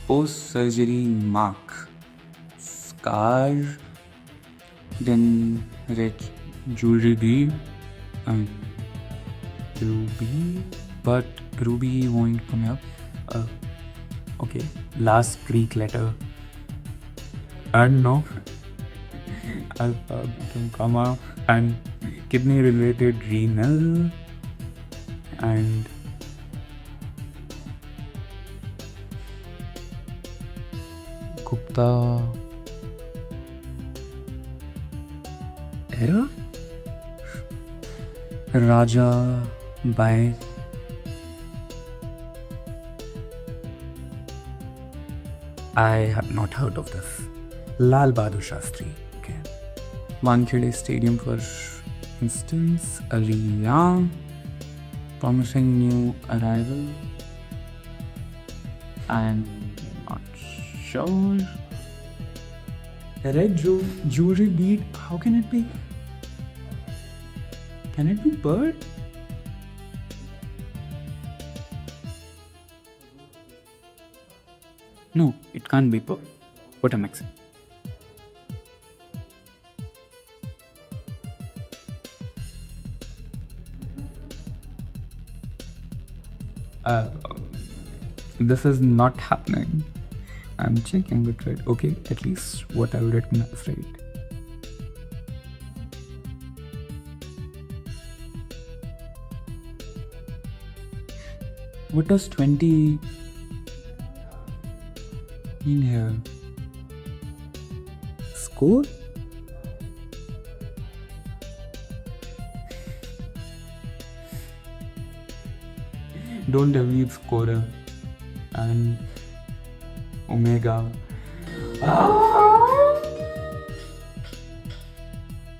post-surgery mark, scar, then red jewelry, um, ruby, but ruby won't come up. Okay, last Greek letter. And no, alpha, become comma, and kidney related renal, and Gupta error, Raja by I have not heard of this. Lal Bahadur Shastri. Okay. Wankhede Stadium, for instance, Aliyah, promising new arrival. I'm not sure. Red jewelry bead. How can it be? Can it be bird? No, it can't be bird. What am I saying? This is not happening. I'm checking it right. Okay, at least what I've written is right. What does 20 mean here? Score? Don't believe scorer and omega.